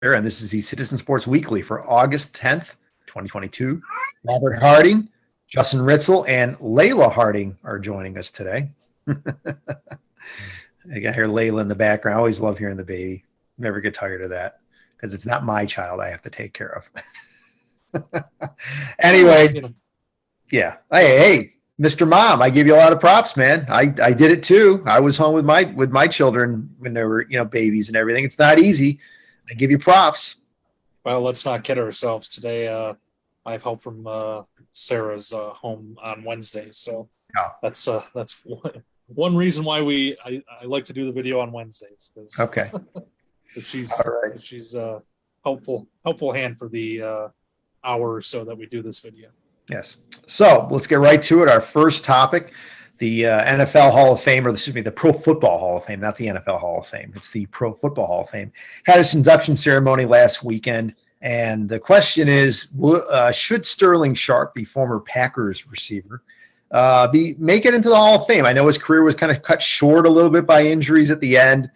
And this is the Citizen Sports Weekly for August 10th, 2022. Robert Harding, Justin Ritzel, and Layla Harding are joining us today. I got hear Layla in the background. I always love hearing the baby. Never get tired of that because it's not my child I have to take care of. Anyway, yeah. Hey, Mr. Mom, I give you a lot of props, man. I did it too. I was home with my children when they were, babies and everything. It's not easy. I give you props. Well, let's not kid ourselves. Today, I have help from Sarah's home on Wednesdays, so that's one reason why I like to do the video on Wednesdays, because okay, she's helpful hand for the hour or so that we do this video. Yes. So let's get right to it. Our first topic. The NFL Hall of Fame, the Pro Football Hall of Fame, not the NFL Hall of Fame. It's the Pro Football Hall of Fame. Had its induction ceremony last weekend, and the question is, should Sterling Sharpe, the former Packers receiver, make it into the Hall of Fame? I know his career was kind of cut short a little bit by injuries at the end.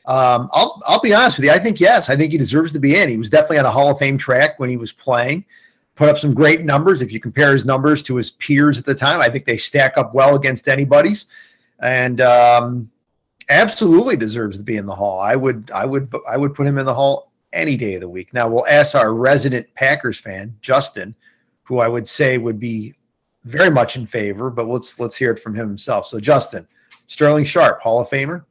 I'll be honest with you. I think yes. I think he deserves to be in. He was definitely on a Hall of Fame track when he was playing. Put up some great numbers. If you compare his numbers to his peers at the time, I think they stack up well against anybody's, and absolutely deserves to be in the Hall. I would put him in the Hall any day of the week. Now we'll ask our resident Packers fan, Justin, who I would say would be very much in favor, but let's hear it from him himself. So Justin, Sterling Sharpe, Hall of Famer.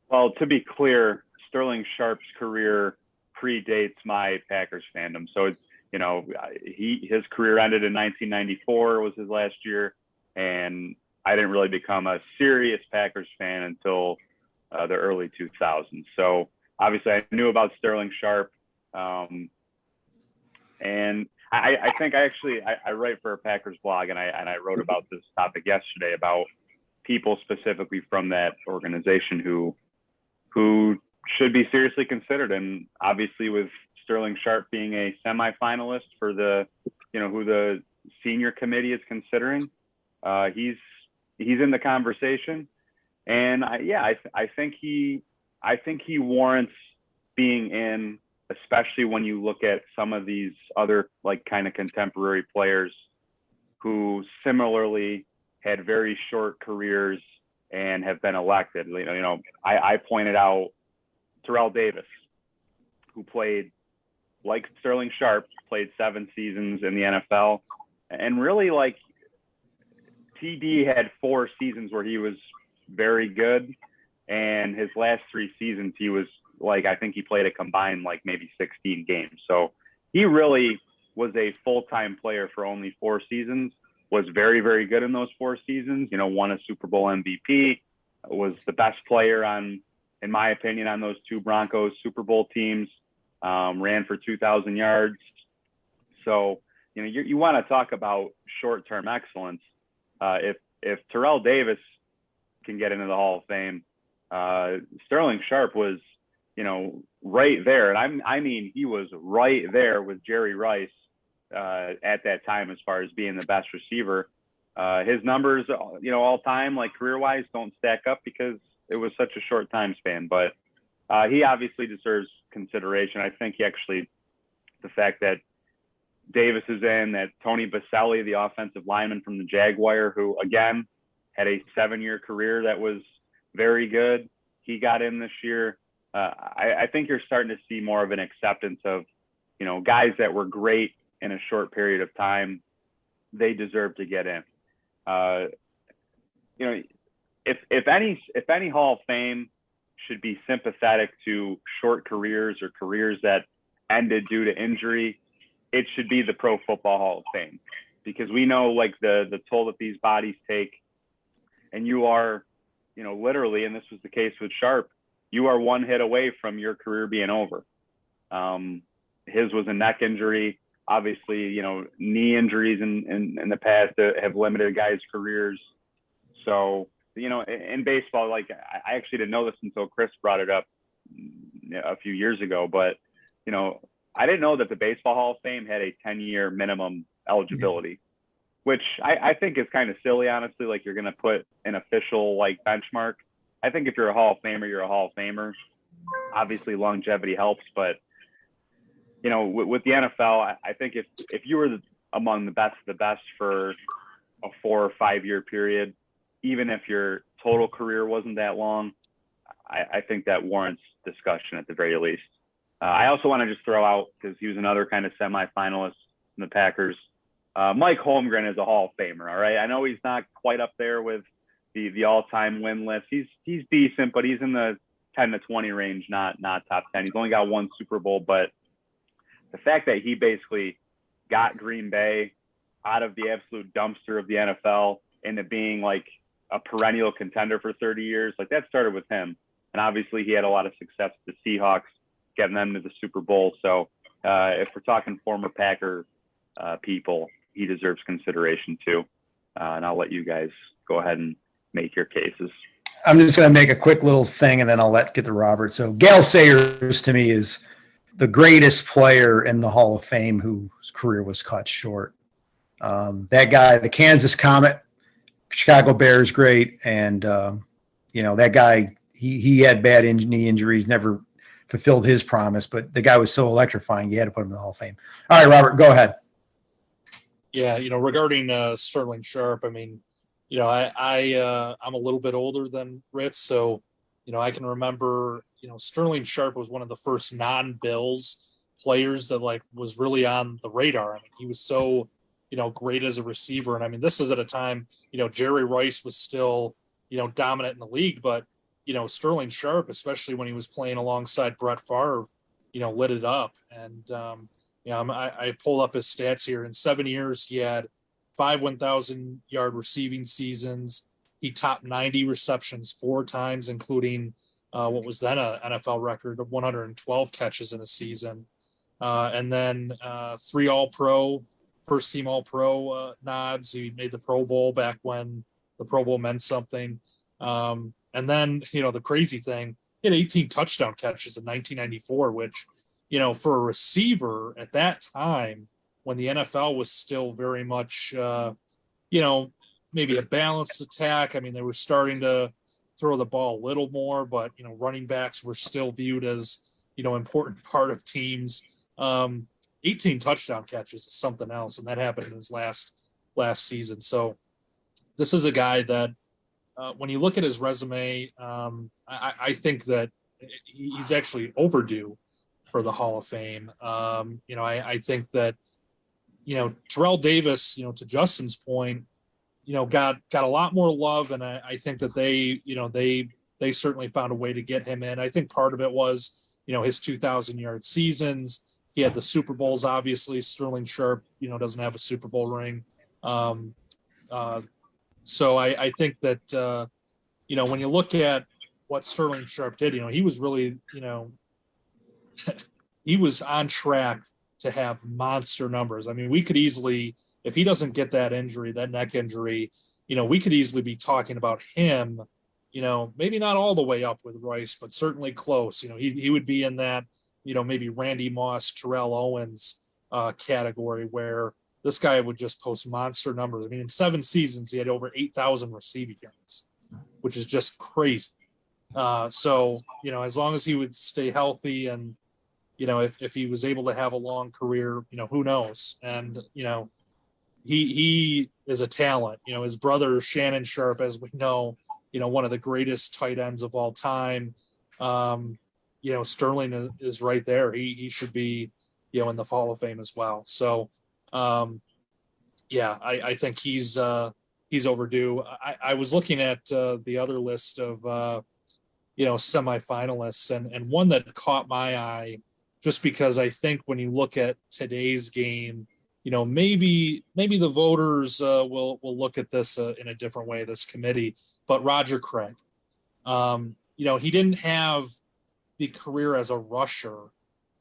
Well, to be clear, Sterling Sharpe's career predates my Packers fandom, so it's. His career ended in 1994 was his last year, and I didn't really become a serious Packers fan until the early 2000s. So obviously I knew about Sterling Sharpe, and I think I write for a Packers blog, and I wrote about this topic yesterday about people specifically from that organization who should be seriously considered, and obviously with Sterling Sharpe being a semifinalist for the, who the senior committee is considering. He's in the conversation, and I think he warrants being in, especially when you look at some of these other kind of contemporary players who similarly had very short careers and have been elected. I pointed out Terrell Davis, who played, like Sterling Sharpe, played 7 seasons in the NFL, and really TD had 4 seasons where he was very good, and his last 3 seasons he was I think he played a combined maybe 16 games. So he really was a full-time player for only 4 seasons, was very, very good in those 4 seasons, won a Super Bowl MVP, was the best player in my opinion, on those 2 Broncos Super Bowl teams. Ran for 2,000 yards. So, you want to talk about short-term excellence. If Terrell Davis can get into the Hall of Fame, Sterling Sharpe was, right there. And I mean, he was right there with Jerry Rice at that time as far as being the best receiver. His numbers, all time, career-wise, don't stack up because it was such a short time span. But he obviously deserves consideration. I think the fact that Davis is in, that Tony Baselli, the offensive lineman from the Jaguar, who again had a 7-year career that was very good, he got in this year. I think you're starting to see more of an acceptance of, guys that were great in a short period of time. They deserve to get in. If any Hall of Fame should be sympathetic to short careers or careers that ended due to injury, it should be the Pro Football Hall of Fame, because we know the toll that these bodies take, and you are, literally, and this was the case with Sharpe, you are one hit away from your career being over. His was a neck injury. Obviously, knee injuries in the past have limited guys' careers. So, in baseball, I actually didn't know this until Chris brought it up a few years ago, but, I didn't know that the Baseball Hall of Fame had a 10-year minimum eligibility, which I think is kind of silly, honestly. You're going to put an official benchmark. I think if you're a Hall of Famer, you're a Hall of Famer. obviously longevity helps, but you know, with the NFL, I think if you were among the best of the best for a 4 or 5 year period, even if your total career wasn't that long, I think that warrants discussion at the very least. I also want to just throw out, because he was another kind of semifinalist in the Packers, Mike Holmgren is a Hall of Famer. All right, I know he's not quite up there with the all-time win list. He's decent, but he's in the 10 to 20 range, not top 10. He's only got one Super Bowl, but the fact that he basically got Green Bay out of the absolute dumpster of the NFL into being like a perennial contender for 30 years, like that started with him. And obviously he had a lot of success with the Seahawks, getting them to the Super Bowl. So if we're talking former Packer people, he deserves consideration too. And I'll let you guys go ahead and make your cases. I'm just going to make a quick little thing, and then I'll get to Robert. So Gale Sayers, to me, is the greatest player in the Hall of Fame whose career was cut short. That guy, the Kansas Comet, Chicago Bears, great. And, that guy, he had bad knee injuries, never fulfilled his promise, but the guy was so electrifying, you had to put him in the Hall of Fame. All right, Robert, go ahead. Yeah, regarding Sterling Sharpe, I mean, I'm a little bit older than Ritz, so, I can remember, Sterling Sharpe was one of the first non-Bills players that was really on the radar. I mean, he was so, great as a receiver. And I mean, this is at a time, Jerry Rice was still, dominant in the league, but, Sterling Sharpe, especially when he was playing alongside Brett Favre, lit it up. And, I pulled up his stats here. In 7 years, he had 5 1,000-yard receiving seasons. He topped 90 receptions 4 times, including what was then an NFL record of 112 catches in a season. And then 3 All-Pro, first-team All-Pro nods. He made the Pro Bowl back when the Pro Bowl meant something. And then, the crazy thing, he had 18 touchdown catches in 1994, which, for a receiver at that time, when the NFL was still very much, maybe a balanced attack. I mean, they were starting to throw the ball a little more, but, running backs were still viewed as, important part of teams. 18 touchdown catches is something else, and that happened in his last season. So this is a guy that, when you look at his resume, I think that he's actually overdue for the Hall of Fame. I think that, Terrell Davis, to Justin's point, got a lot more love, and I think that they certainly found a way to get him in. I think part of it was, his 2,000-yard seasons. He had the Super Bowls, obviously. Sterling Sharpe, doesn't have a Super Bowl ring. So I think that, when you look at what Sterling Sharpe did, he was really, he was on track to have monster numbers. I mean, we could easily, if he doesn't get that injury, that neck injury, we could easily be talking about him, maybe not all the way up with Rice, but certainly close. He would be in that, maybe Randy Moss, Terrell Owens category, where this guy would just post monster numbers. I mean, in 7 seasons, he had over 8,000 receiving yards, which is just crazy. So, as long as he would stay healthy and, if he was able to have a long career, who knows? And, he is a talent. His brother, Shannon Sharpe, as we know, one of the greatest tight ends of all time. Sterling is right there. He should be, in the Hall of Fame as well. So, I think he's overdue. I was looking at the other list of, semifinalists, and one that caught my eye, just because I think when you look at today's game, maybe the voters will look at this in a different way, this committee. But Roger Craig, he didn't have the career as a rusher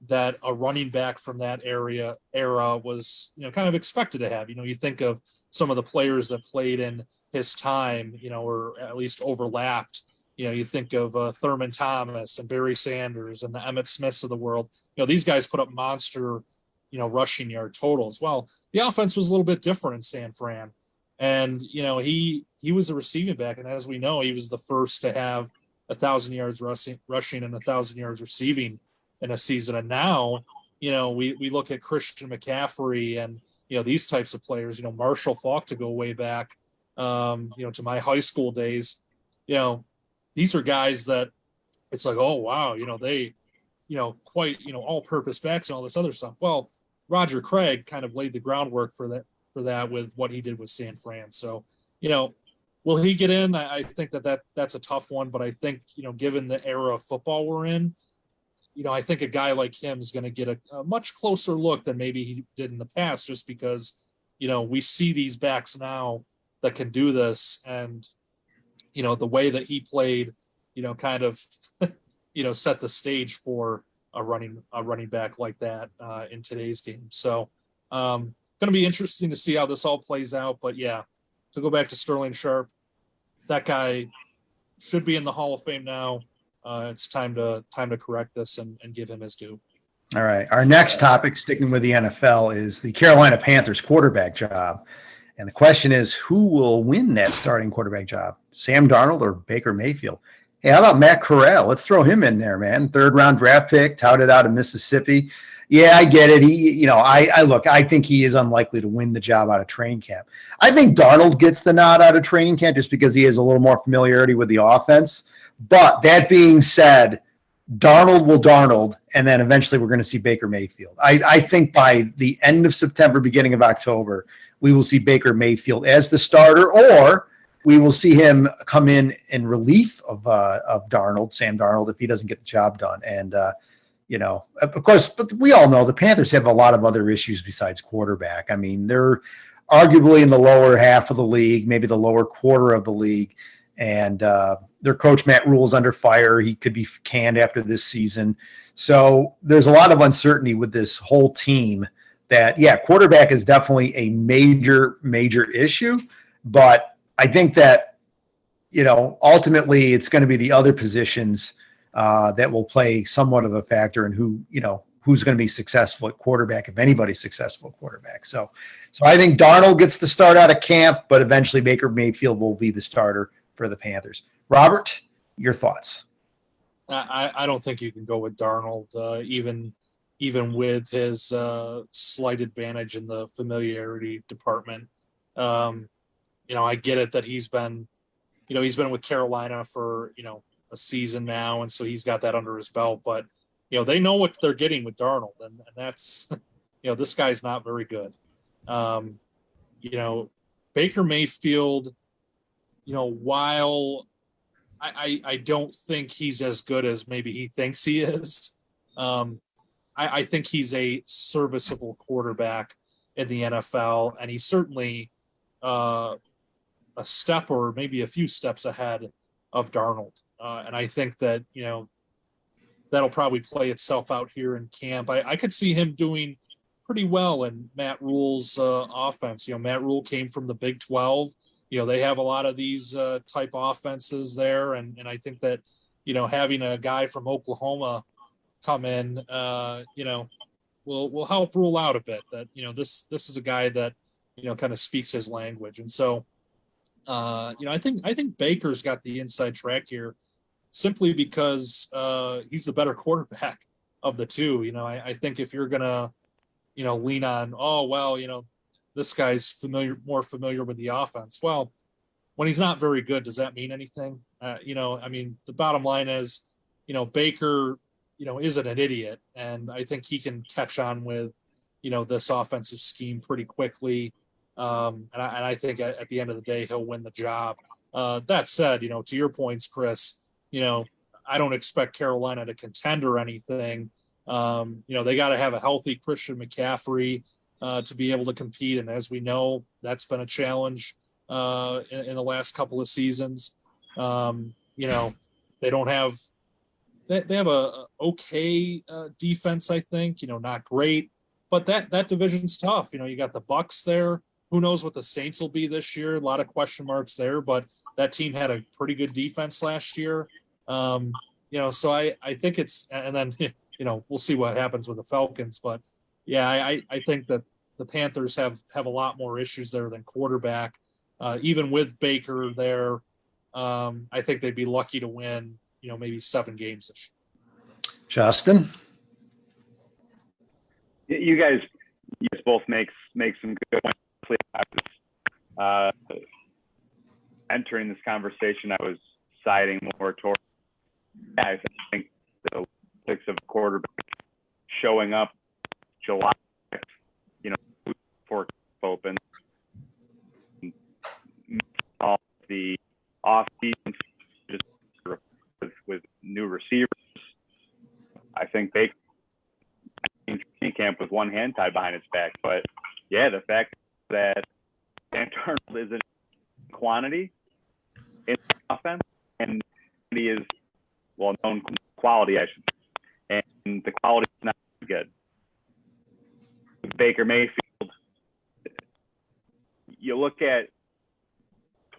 that a running back from that era was, kind of expected to have. You think of some of the players that played in his time, or at least overlapped. You think of Thurman Thomas and Barry Sanders and the Emmitt Smiths of the world. These guys put up monster, rushing yard totals. Well, the offense was a little bit different in San Fran. And, he was a receiving back. And as we know, he was the first to have, 1,000 yards rushing and 1,000 yards receiving in a season. And now, we look at Christian McCaffrey and, these types of players, Marshall Faulk, to go way back, to my high school days. These are guys that it's like, oh, wow, they, quite, all-purpose backs and all this other stuff. Well, Roger Craig kind of laid the groundwork for that with what he did with San Fran. So, will he get in? I think that's a tough one, but I think, given the era of football we're in, I think a guy like him is going to get a much closer look than maybe he did in the past, just because, we see these backs now that can do this. And, the way that he played, kind of, set the stage for a running back like that in today's game. So going to be interesting to see how this all plays out. But yeah, to go back to Sterling Sharpe, that guy should be in the Hall of Fame now. It's time to correct this and give him his due. All right. Our next topic, sticking with the NFL, is the Carolina Panthers quarterback job. And the question is, who will win that starting quarterback job, Sam Darnold or Baker Mayfield? Hey, how about Matt Corral? Let's throw him in there, man. 3rd-round draft pick, touted out of Mississippi. Yeah, I get it. I think he is unlikely to win the job out of training camp. I think Darnold gets the nod out of training camp just because he has a little more familiarity with the offense. But that being said, Darnold will Darnold, and then eventually we're going to see Baker Mayfield. I think by the end of September, beginning of October, we will see Baker Mayfield as the starter, or we will see him come in relief of Darnold, Sam Darnold, if he doesn't get the job done. And, of course, but we all know the Panthers have a lot of other issues besides quarterback. I mean, they're arguably in the lower half of the league, maybe the lower quarter of the league. And their coach, Matt Rule, is under fire. He could be canned after this season. So there's a lot of uncertainty with this whole team that, yeah, quarterback is definitely a major, major issue. But I think that, ultimately it's going to be the other positions that will play somewhat of a factor in who's going to be successful at quarterback, if anybody's successful at quarterback. So I think Darnold gets the start out of camp, but eventually Baker Mayfield will be the starter for the Panthers. Robert, your thoughts? I don't think you can go with Darnold, even with his slight advantage in the familiarity department. I get it that he's been with Carolina for, a season now. And so he's got that under his belt, but, they know what they're getting with Darnold, and that's, this guy's not very good. Baker Mayfield, while I don't think he's as good as maybe he thinks he is, I think he's a serviceable quarterback in the NFL, and he's certainly a step or maybe a few steps ahead of Darnold. And I think that, that'll probably play itself out here in camp. I could see him doing pretty well in Matt Rule's offense. Matt Rule came from the Big 12. They have a lot of these type offenses there. And I think that, having a guy from Oklahoma come in, will help Rule out a bit that, this is a guy that, kind of speaks his language. And so, I think Baker's got the inside track here simply because he's the better quarterback of the two. I think if you're going to, lean on, this guy's more familiar with the offense. Well, when he's not very good, does that mean anything? The bottom line is, Baker, isn't an idiot. And I think he can catch on with, this offensive scheme pretty quickly. And I think at the end of the day, he'll win the job. That said, to your points, Chris, I don't expect Carolina to contend or anything. They got to have a healthy Christian McCaffrey to be able to compete. And as we know, that's been a challenge in the last couple of seasons. They don't have, they have a okay defense, I think, not great, but that division's tough. You got the Bucks there. Who knows what the Saints will be this year? A lot of question marks there, but that team had a pretty good defense last year. So I think it's, and then, we'll see what happens with the Falcons, but yeah, I think that the Panthers have a lot more issues there than quarterback. Even with Baker there, I think they'd be lucky to win, maybe 7 games this year. Justin? You guys both make some good points. I was entering this conversation, I was siding more towards. I think the six of quarterback showing up July, before open, all the off season just with new receivers. I think they in training camp with one hand tied behind his back. But yeah, the fact that Sam Darnold isn't quantity in offense, and he is known quality, I should say, and the quality is not good. Baker Mayfield, you look at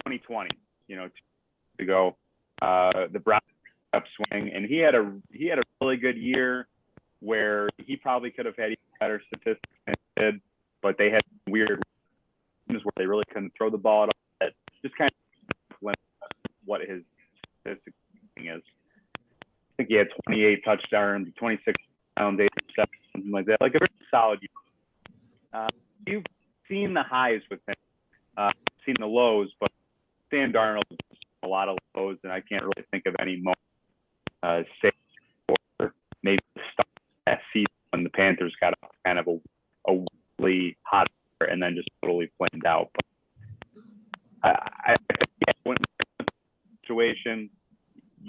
2020, to go, the Browns upswing, and he had a really good year where he probably could have had even better statistics than he did, but they had weird where they really couldn't throw the ball at all. That just kind of what his statistics is. I think he had 28 touchdowns, 26 touchdowns, 8 interceptions, something like that. Like a very solid year. You've seen the highs with him, seen the lows, but Sam Darnold has a lot of lows, and I can't really think of any more safe or maybe the start of that season when the Panthers got kind of a really hot and then just totally flamed out. But I think when in a situation,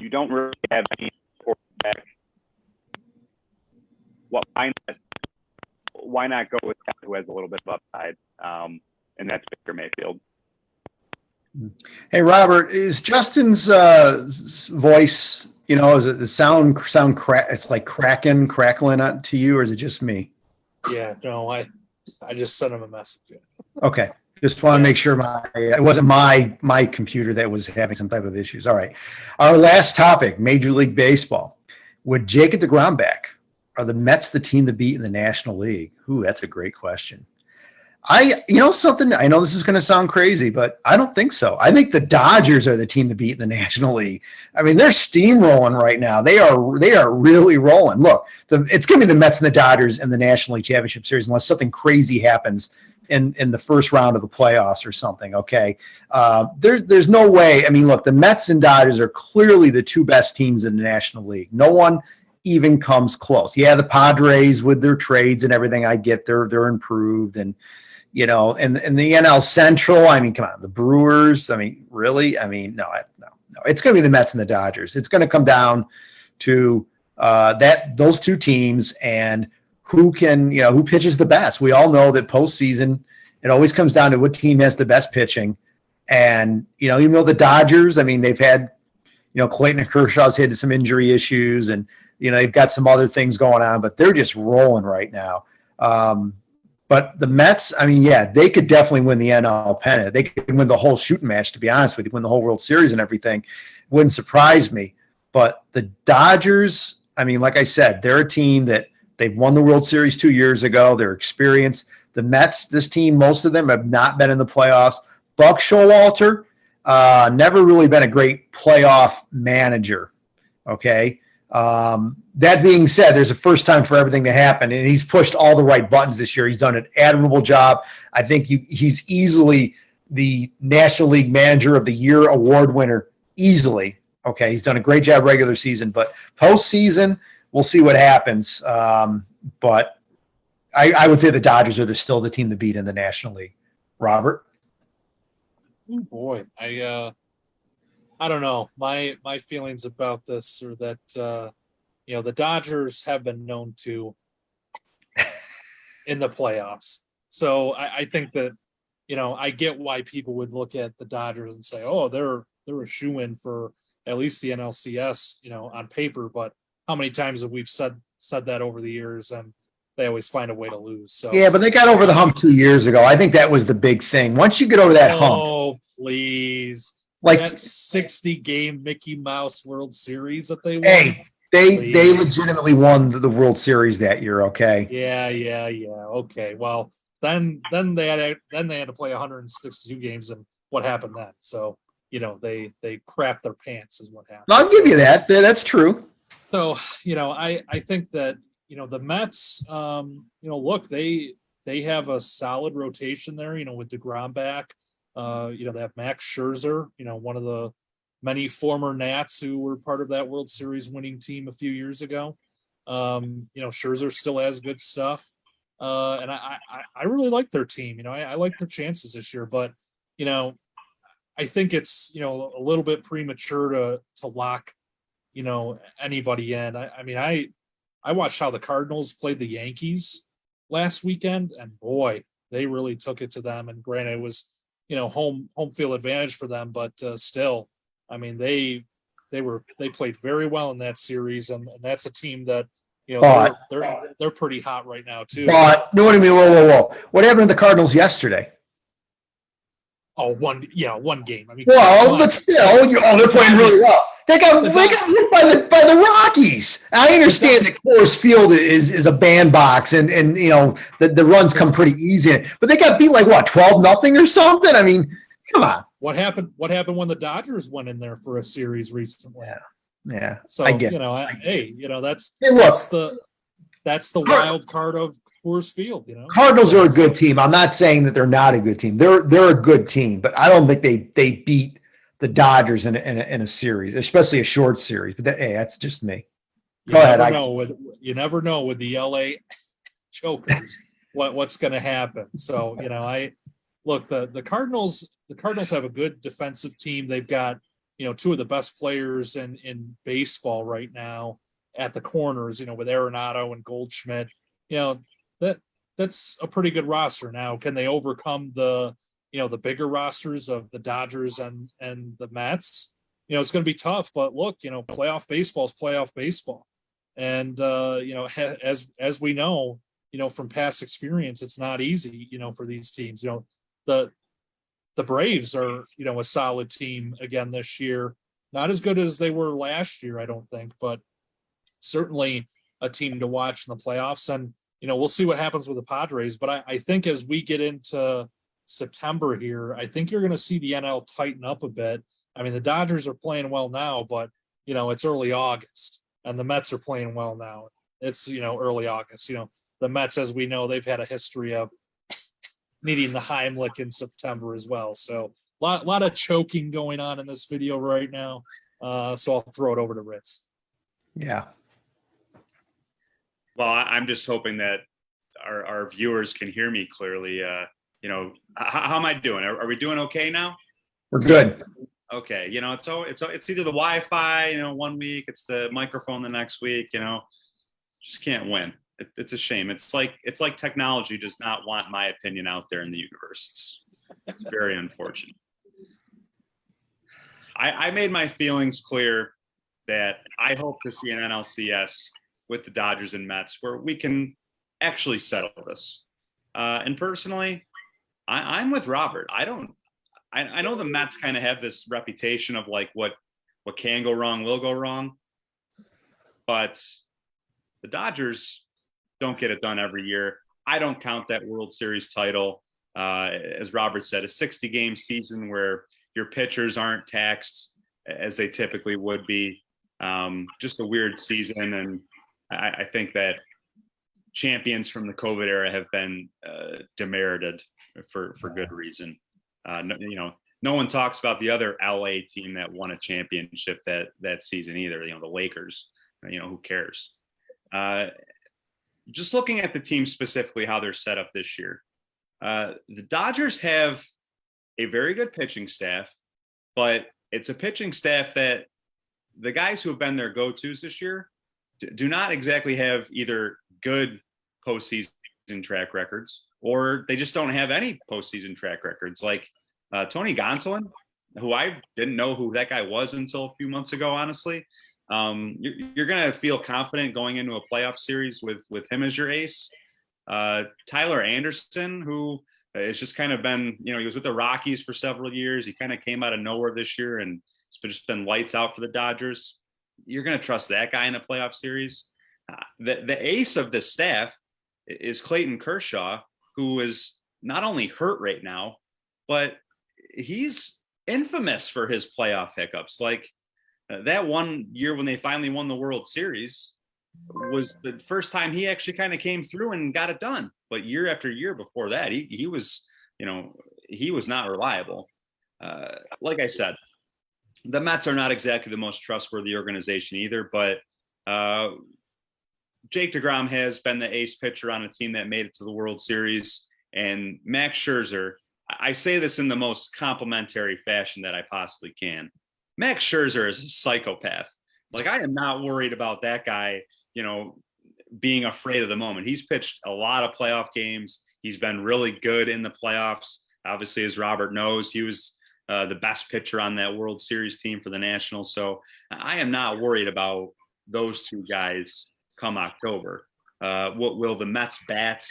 you don't really have any quarterback. Why not go with that who has a little bit of upside? And that's Baker Mayfield. Hey, Robert, is Justin's voice, is it the sound it's like crackling to you, or is it just me? Yeah, no, I just sent him a message. Okay. Just want to make sure it wasn't my computer that was having some type of issues. All right. Our last topic, Major League Baseball. Would Jake get the ground back? Are the Mets the team to beat in the National League? Ooh, that's a great question. Something, I know this is going to sound crazy, but I don't think so. I think the Dodgers are the team to beat in the National League. I mean, they're steamrolling right now. They are really rolling. Look, it's going to be the Mets and the Dodgers in the National League Championship Series unless something crazy happens in the first round of the playoffs or something, okay? There's no way. I mean, look, the Mets and Dodgers are clearly the two best teams in the National League. No one even comes close. Yeah, the Padres with their trades and everything, I get they're improved, and and the NL Central, I mean, come on, the Brewers, I mean, really? I mean, no. It's going to be the Mets and the Dodgers. It's going to come down to those two teams and who pitches the best. We all know that postseason, it always comes down to what team has the best pitching. And, even though the Dodgers, I mean, they've had, Clayton Kershaw's had some injury issues and, they've got some other things going on, but they're just rolling right now. But the Mets, I mean, yeah, they could definitely win the NL pennant. They could win the whole shooting match, to be honest with you, win the whole World Series and everything. Wouldn't surprise me. But the Dodgers, I mean, like I said, they're a team that they've won the World Series 2 years ago. They're experienced. The Mets, this team, most of them have not been in the playoffs. Buck Showalter, never really been a great playoff manager, okay? That being said, there's a first time for everything to happen, and he's pushed all the right buttons this year. He's done an admirable job. I think he's easily the National League Manager of the Year award winner, easily. Okay, he's done a great job regular season, but postseason, we'll see what happens. But I would say the Dodgers are still the team to beat in the National League. Robert? Oh boy, I don't know. My feelings about this are that the Dodgers have been known to in the playoffs. So I think that I get why people would look at the Dodgers and say, oh, they're a shoo-in for at least the NLCS, on paper. But how many times have we said that over the years, and they always find a way to lose. So yeah, but they got over the hump 2 years ago. I think that was the big thing. Once you get over that hump. Oh, please. Like that 60-game Mickey Mouse World Series that they won. Hey, they legitimately won the World Series that year, okay? Yeah. Okay. Well, then they had to play 162 games, and what happened then? So they crap their pants is what happened. I'll give you that. That's true. So, I think that, the Mets, look, they have a solid rotation there, with DeGrom back. They have Max Scherzer, one of the many former Nats who were part of that World Series winning team a few years ago. Scherzer still has good stuff. And I really like their team. I like their chances this year, but, I think it's, a little bit premature to lock, anybody in. I watched how the Cardinals played the Yankees last weekend, and boy, they really took it to them. And granted, it was, home field advantage for them, but still, they played very well in that series, and that's a team that, they're pretty hot right now too. But no, what I mean, whoa. What happened to the Cardinals yesterday? Oh, one game. But still, they're playing really well. They got hit by the Rockies. I understand that Coors Field is a bandbox, and the runs come pretty easy, but they got beat like what, 12-0 or something. Come on. What happened when the Dodgers went in there for a series recently? Yeah. So I get that's the wild card of Coors Field. Cardinals are a good team. I'm not saying that they're not a good team. They're a good team, but I don't think they beat the Dodgers in a series, especially a short series. But that's just me. Go ahead. You never know with the LA Chokers what's going to happen. So the Cardinals. The Cardinals have a good defensive team. They've got two of the best players in baseball right now at the corners. With Arenado and Goldschmidt. That's a pretty good roster. Now, can they overcome the bigger rosters of the Dodgers and the Mets? It's going to be tough, but look, playoff baseball is playoff baseball. And, as we know, from past experience, it's not easy, for these teams. The Braves are, a solid team again this year. Not as good as they were last year, I don't think, but certainly a team to watch in the playoffs. And, we'll see what happens with the Padres. But I think as we get into September here, I think you're going to see the NL tighten up a bit. The Dodgers are playing well now, but, it's early August, and the Mets are playing well now. It's, early August. The Mets, as we know, they've had a history of needing the Heimlich in September as well. So a lot of choking going on in this video right now. So I'll throw it over to Ritz. Yeah. Well, I'm just hoping that our viewers can hear me clearly. How am I doing? Are we doing okay now? We're good. Okay. It's either the Wi-Fi, 1 week, it's the microphone the next week, just can't win. It's a shame. It's like technology does not want my opinion out there in the universe. It's very unfortunate. I made my feelings clear that I hope to see an NLCS with the Dodgers and Mets where we can actually settle this. And personally, I'm with Robert. I know the Mets kind of have this reputation of like what can go wrong will go wrong, but the Dodgers don't get it done every year. I don't count that World Series title. As Robert said, a 60-game season where your pitchers aren't taxed as they typically would be. Just a weird season. And I think that champions from the COVID era have been demerited for good reason. No one talks about the other LA team that won a championship that season either. The Lakers. Who cares? Just looking at the team specifically, how they're set up this year, the Dodgers have a very good pitching staff, but it's a pitching staff that the guys who have been their go-tos this year do not exactly have either good postseason track records, or they just don't have any postseason track records. Like Tony Gonsolin, who I didn't know who that guy was until a few months ago, honestly. You're going to feel confident going into a playoff series with him as your ace. Tyler Anderson, who has just kind of been, he was with the Rockies for several years. He kind of came out of nowhere this year and it's just been lights out for the Dodgers. You're going to trust that guy in a playoff series. The ace of the staff is Clayton Kershaw, who is not only hurt right now, but he's infamous for his playoff hiccups. Like that one year when they finally won the World Series was the first time he actually kind of came through and got it done. But year after year before that, he was, he was not reliable. Like I said, the Mets are not exactly the most trustworthy organization either, but Jake DeGrom has been the ace pitcher on a team that made it to the World Series. And Max Scherzer, I say this in the most complimentary fashion that I possibly can. Max Scherzer is a psychopath. Like, I am not worried about that guy, being afraid of the moment. He's pitched a lot of playoff games. He's been really good in the playoffs. Obviously, as Robert knows, he was the best pitcher on that World Series team for the Nationals. So I am not worried about those two guys come October. What will the Mets bats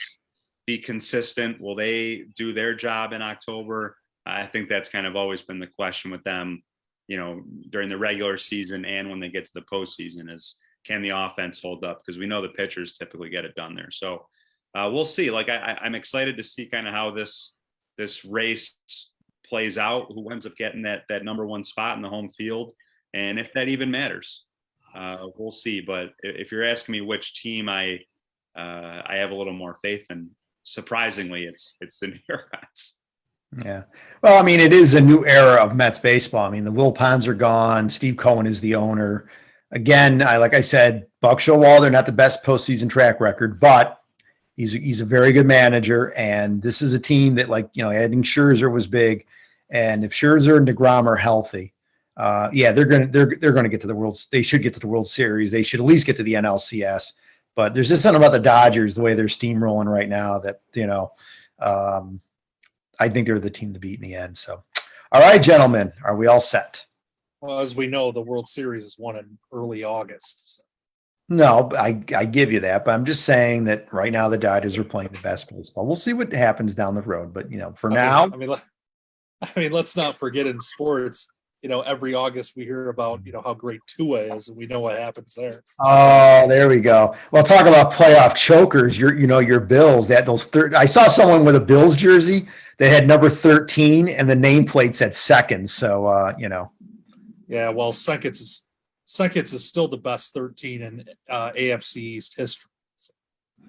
be consistent? Will they do their job in October? I think that's kind of always been the question with them, during the regular season and when they get to the postseason, is can the offense hold up? Because we know the pitchers typically get it done there. So we'll see. Like I'm excited to see kind of how this race plays out, who ends up getting that number one spot in the home field, and if that even matters. We'll see. But if you're asking me which team I have a little more faith in, surprisingly, it's the New York Mets. Yeah. Well, I mean, it is a new era of Mets baseball. I mean, the Wilpons are gone. Steve Cohen is the owner. Again, like I said, Buck Showalter, not the best postseason track record, but he's a very good manager. And this is a team that, adding Scherzer was big. And if Scherzer and DeGrom are healthy, they're gonna get to the World. They should get to the World Series. They should at least get to the NLCS. But there's just something about the Dodgers, the way they're steamrolling right now, that I think they're the team to beat in the end. So, all right, gentlemen, are we all set? Well, as we know, the World Series is won in early August. So. No, I give you that, but I'm just saying that right now the Dodgers are playing the best baseball. We'll see what happens down the road, but for now, let's not forget in sports. Every August we hear about how great Tua is, and we know what happens there. Oh, there we go. Well, talk about playoff chokers. Your Bills. I saw someone with a Bills jersey that had number 13, and the nameplate said seconds. So Yeah, well, seconds is still the best 13 in AFC East history. So.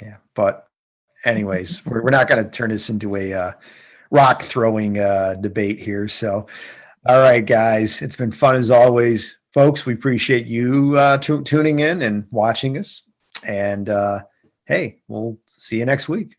Yeah, but anyways, we're not going to turn this into a rock throwing debate here. So. All right, guys, it's been fun as always. Folks, we appreciate you tuning in and watching us. And, hey, we'll see you next week.